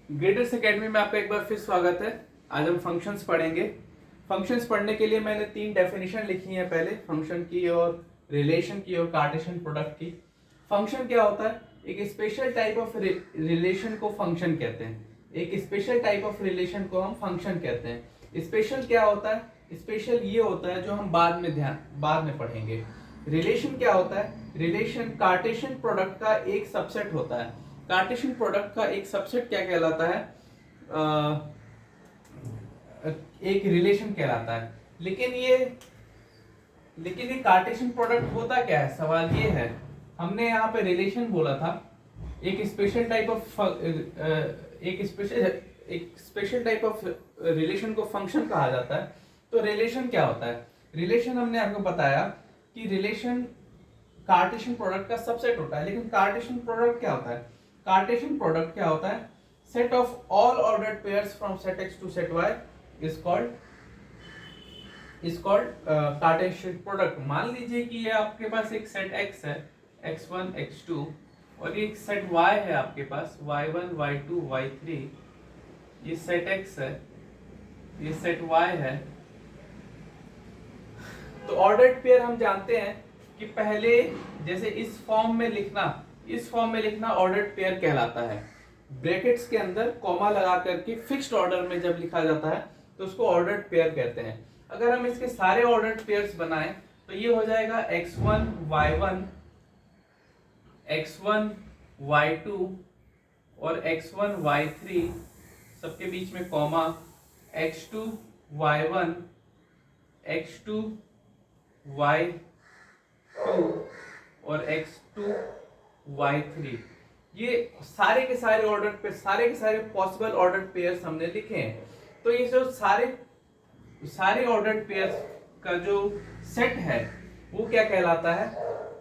ग्रेटर्स academy में आपका एक बार फिर स्वागत है। आज हम फंक्शंस पढ़ेंगे। फंक्शंस पढ़ने के लिए मैंने 3 डेफिनेशन लिखी है, पहले फंक्शन की और रिलेशन की और कार्टेशियन प्रोडक्ट की। फंक्शन क्या होता है? एक स्पेशल टाइप ऑफ रिलेशन को फंक्शन कहते हैं। एक स्पेशल टाइप ऑफ रिलेशन को हम फंक्शन कहते हैं। स्पेशल क्या होता है? स्पेशल ये होता है जो हम बाद में पढ़ेंगे। रिलेशन क्या होता है? रिलेशन कार्टेशियन प्रोडक्ट का एक सबसेट होता है। कार्टेशियन प्रोडक्ट का एक सबसेट क्या कहलाता है? एक रिलेशन कहलाता है। लेकिन ये कार्टेशियन प्रोडक्ट होता क्या है? सवाल ये है। हमने यहाँ पे रिलेशन बोला था, एक स्पेशल टाइप ऑफ रिलेशन को फंक्शन कहा जाता है। तो रिलेशन क्या होता है? रिलेशन हमने आपको बताया कि रिलेशन कार्टेशियन प्रोडक्ट का सबसेट होता है। लेकिन कार्टेशियन प्रोडक्ट क्या होता है? कार्टेशियन प्रोडक्ट क्या होता है? Set of all ordered pairs from set x to set y is called Cartesian product. मान लीजिए कि ये आपके पास एक सेट x है, x1 x2, और ये एक सेट y है आपके पास, y1 y2 y3। ये सेट x है, ये सेट y है। तो ऑर्डर्ड पेयर हम जानते हैं कि पहले जैसे इस फॉर्म में लिखना ऑर्डर्ड पेयर कहलाता है। ब्रैकेट्स के अंदर कॉमा लगा करके फिक्स्ड ऑर्डर में जब लिखा जाता है तो उसको ऑर्डर्ड पेयर कहते हैं। अगर हम इसके सारे ऑर्डर्ड पेयर्स बनाएं तो ये हो जाएगा x1 y1, x1 y2 और x1 y3, सबके बीच में comma, x2 y1, x2 y2 और x2 y3। ये सारे के सारे ऑर्डर पे सारे के सारे पॉसिबल ऑर्डर्ड पेयर्स हमने लिखे हैं। तो ये जो सारे ऑर्डर्ड पेयर्स का जो सेट है वो क्या कहलाता है?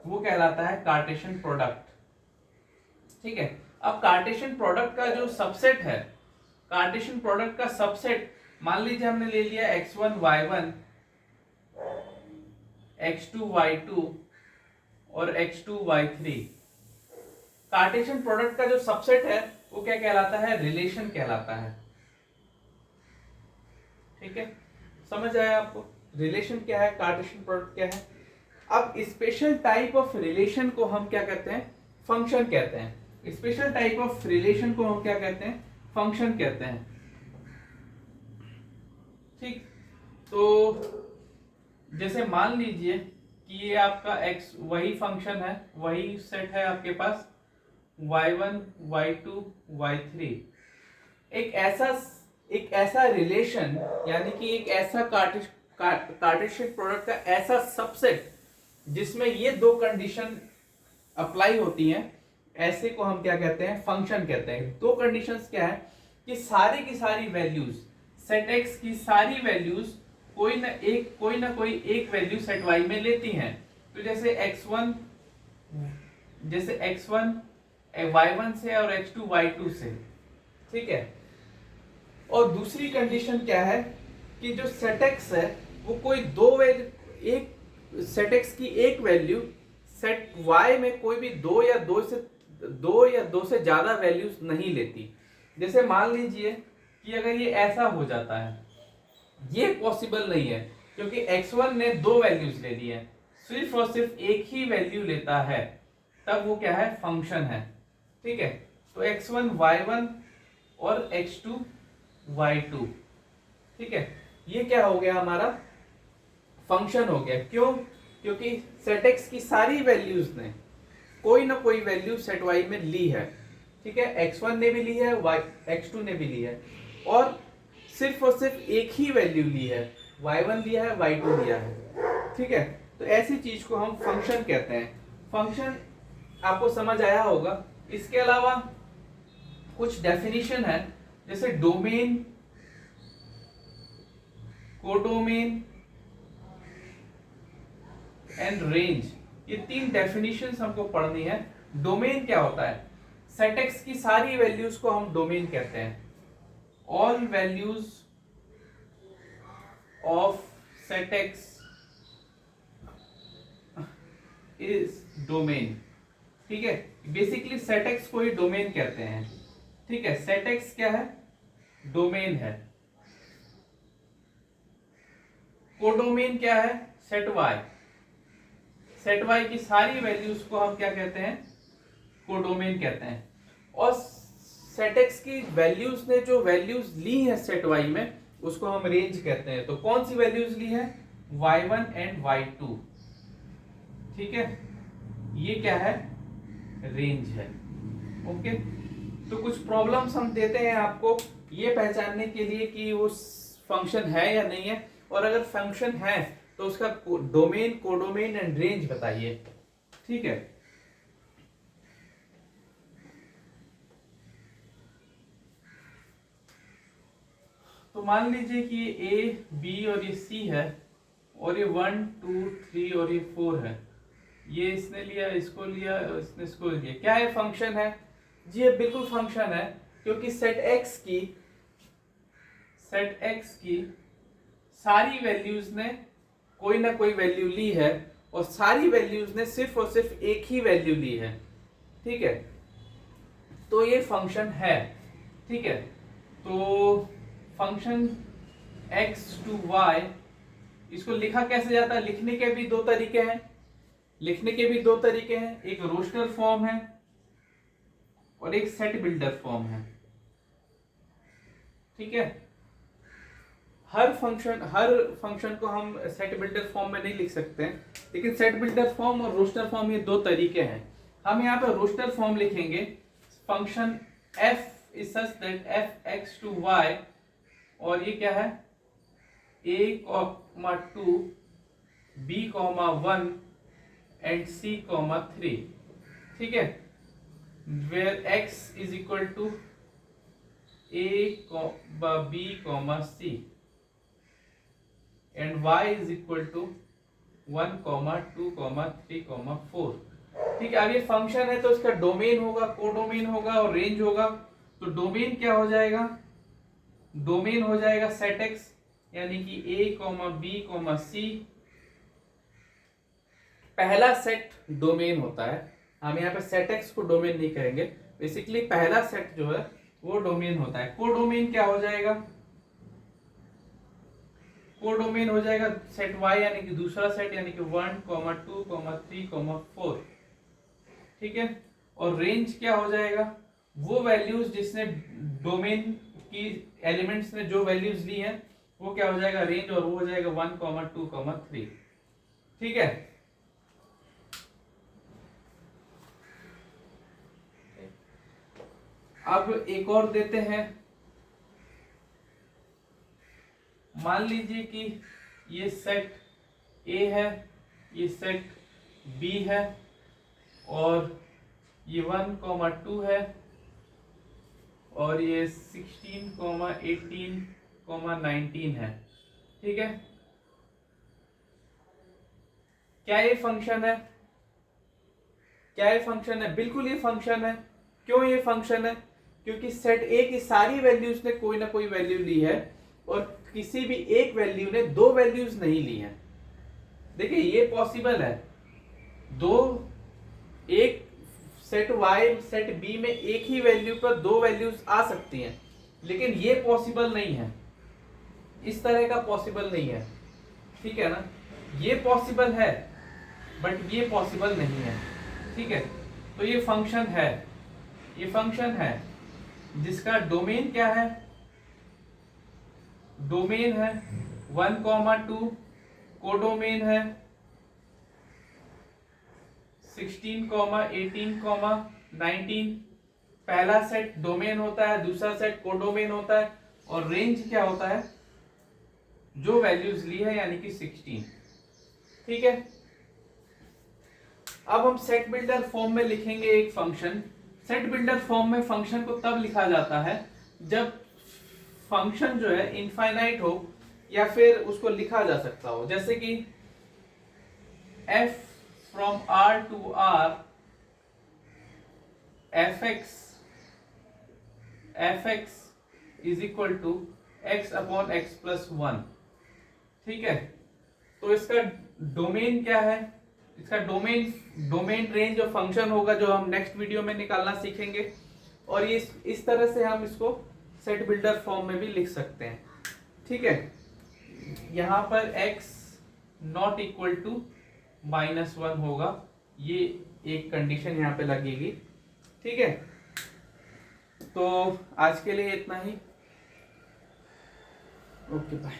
वो कहलाता है कार्टेशियन प्रोडक्ट। ठीक है। अब कार्टेशियन प्रोडक्ट का जो सबसेट है, कार्टेशियन प्रोडक्ट का सबसेट मान लीजिए हमने ले लिया x1 y1, x2 y2 और x2 y3। कार्टेशियन प्रोडक्ट का जो सबसेट है वो क्या कहलाता है? रिलेशन कहलाता है। ठीक है, समझ आया आपको? रिलेशन क्या है, कार्टेशियन प्रोडक्ट क्या है। अब स्पेशल टाइप ऑफ रिलेशन को हम क्या कहते हैं? फंक्शन कहते हैं। स्पेशल टाइप ऑफ रिलेशन को हम क्या कहते हैं? फंक्शन कहते हैं। ठीक, तो जैसे मान लीजिए कि ये आपका x वही फंक्शन है, वही सेट है आपके पास y1 y2 y3। एक ऐसा रिलेशन, यानी कि एक ऐसा कार्टेशियन प्रोडक्ट का ऐसा सबसेट जिसमें ये दो कंडीशन अप्लाई होती हैं, ऐसे को हम क्या कहते हैं? फंक्शन कहते हैं। दो कंडीशंस क्या है? कि सारी की सारी वैल्यूज, सेट x की सारी वैल्यूज कोई ना कोई एक वैल्यू सेट y में लेती हैं। तो जैसे x1 y1 से और x2 y2 से। ठीक है। और दूसरी कंडीशन क्या है? कि जो सेट x है वो कोई एक सेट x की एक वैल्यू सेट y में कोई भी दो या दो से ज्यादा वैल्यूज नहीं लेती। जैसे मान लीजिए कि अगर ये ऐसा हो जाता है, ये पॉसिबल नहीं है क्योंकि x1 ने दो वैल्यूज ले ली है, सिर्फ और सिर्फ एक ही वैल्यू लेता है, तब वो क्या है? फंक्शन है। ठीक है। तो x1 y1 और x2 y2। ठीक है, ये क्या हो गया? हमारा फंक्शन हो गया। क्यों? क्योंकि सेट x की सारी वैल्यूज ने कोई ना कोई वैल्यू सेट y में ली है। ठीक है, x1 ने भी ली है, x2 ने भी ली है, और सिर्फ एक ही वैल्यू ली है, y1 लिया है, y2 लिया है। ठीक है, तो ऐसी चीज को हम फंक्शन कहते हैं। फंक्शन आपको समझ आया होगा। इसके अलावा कुछ डेफिनेशन है, जैसे डोमेन, कोडोमेन एंड रेंज। ये 3 डेफिनेशंस हमको पढ़नी है। डोमेन क्या होता है? सेट x की सारी वैल्यूज को हम डोमेन कहते हैं। All values of set x is domain. ठीक है, बेसिकली सेट x को ही डोमेन कहते हैं। ठीक है, सेट एक्स क्या है, डोमेन है। कोडोमेन क्या है, सेट वाई। सेट वाई की सारी वैल्यूज को हम क्या कहते हैं, कोडोमेन कहते हैं। और सेट एक्स की वैल्यूज ने जो वैल्यूज ली है सेट वाई में, उसको हम रेंज कहते हैं। तो कौन सी वैल्यूज ली है, y1 एंड y2। ठीक है, ये क्या है, रेंज है। ओके, तो कुछ प्रॉब्लम्स हम देते हैं आपको ये पहचानने के लिए कि वो फंक्शन है या नहीं है, और अगर फंक्शन है तो उसका डोमेन, कोडोमेन एंड रेंज बताइए। ठीक है, तो मान लीजिए कि ये ए, बी और ये सी है, और ये 1 2 3 और ये 4 है। ये इसने लिया, इसको लिया, इसने इसको लिया। क्या है, फंक्शन है जी, ये बिल्कुल फंक्शन है, क्योंकि सेट एक्स की सारी वैल्यूज ने कोई ना कोई वैल्यू ली है, और सारी वैल्यूज ने सिर्फ और सिर्फ एक ही वैल्यू ली है। ठीक है, तो ये फंक्शन है। ठीक है, तो फंक्शन x टू y, इसको लिखा कैसे जाता है, लिखने के भी दो तरीके हैं। एक रोस्टर फॉर्म है और एक सेट बिल्डर फॉर्म है। ठीक है, हर फंक्शन को हम सेट बिल्डर फॉर्म में नहीं लिख सकते हैं, लेकिन सेट बिल्डर फॉर्म और रोस्टर फॉर्म ये दो तरीके हैं। हम यहाँ पे रोस्टर फॉर्म लिखेंगे, function f is such that f x to y, और ये क्या है, a, 2 b, 1 एंड c, 3। ठीक है, where x is equal to a, b, c and y is equal to 1, 2, 3, 4। ठीक है, अब ये फंक्शन है तो इसका डोमेन होगा, कोडोमेन होगा और रेंज होगा। तो डोमेन क्या हो जाएगा, डोमेन हो जाएगा सेट एक्स, यानी कि a, b, c। पहला सेट डोमेन होता है, हम यहाँ पे सेट एक्स को डोमेन नहीं करेंगे, बेसिकली पहला सेट जो है वो डोमेन होता है। कोडोमेन क्या हो जाएगा, कोडोमेन हो जाएगा सेट y, यानी कि दूसरा सेट, यानी कि 1, 2, 3, 4। ठीक है, और रेंज क्या हो जाएगा, वो वैल्यूज जिसने डोमेन की एलिमेंट्स ने जो वैल्यूज ली हैं वो क्या हो जाएगा, रेंज, और वो हो जाएगा 1, 2, 3। ठीक है, अब एक और देते हैं। मान लीजिए कि ये सेट A है, ये सेट B है, और ये 1, 2 है, और ये 16, 18, 19 है। ठीक है, क्या ये फंक्शन है, बिल्कुल ये फंक्शन है। क्यों ये फंक्शन है, क्योंकि सेट ए की सारी वैल्यूज ने कोई ना कोई वैल्यू ली है, और किसी भी एक वैल्यू ने दो वैल्यूज नहीं ली है। देखिए ये पॉसिबल है, एक सेट y सेट b में एक ही वैल्यू पर दो वैल्यूज आ सकती हैं, लेकिन ये पॉसिबल नहीं है, इस तरह का पॉसिबल नहीं है। ठीक है ना, ये पॉसिबल है बट ये पॉसिबल नहीं है। ठीक है, तो ये फंक्शन है, जिसका डोमेन क्या है, डोमेन है 1, 2, कोडोमेन है 16, 18, 19। पहला सेट डोमेन होता है, दूसरा सेट कोडोमेन होता है, और रेंज क्या होता है, जो वैल्यूज ली है, यानी कि 16। ठीक है, अब हम सेट बिल्डर फॉर्म में लिखेंगे एक फंक्शन। सेट बिल्डर फॉर्म में फंक्शन को तब लिखा जाता है जब फंक्शन जो है इनफाइनाइट हो, या फिर उसको लिखा जा सकता हो, जैसे कि f from r to r fx is equal to x upon x plus 1। ठीक है, तो इसका डोमेन क्या है, इसका डोमेन रेंज ऑफ फंक्शन होगा, जो हम नेक्स्ट वीडियो में निकालना सीखेंगे। और ये इस तरह से हम इसको सेट बिल्डर फॉर्म में भी लिख सकते हैं। ठीक है, यहाँ पर x नॉट इक्वल टू -1 होगा, ये एक कंडीशन यहाँ पे लगेगी। ठीक है, तो आज के लिए इतना ही। Okay bye.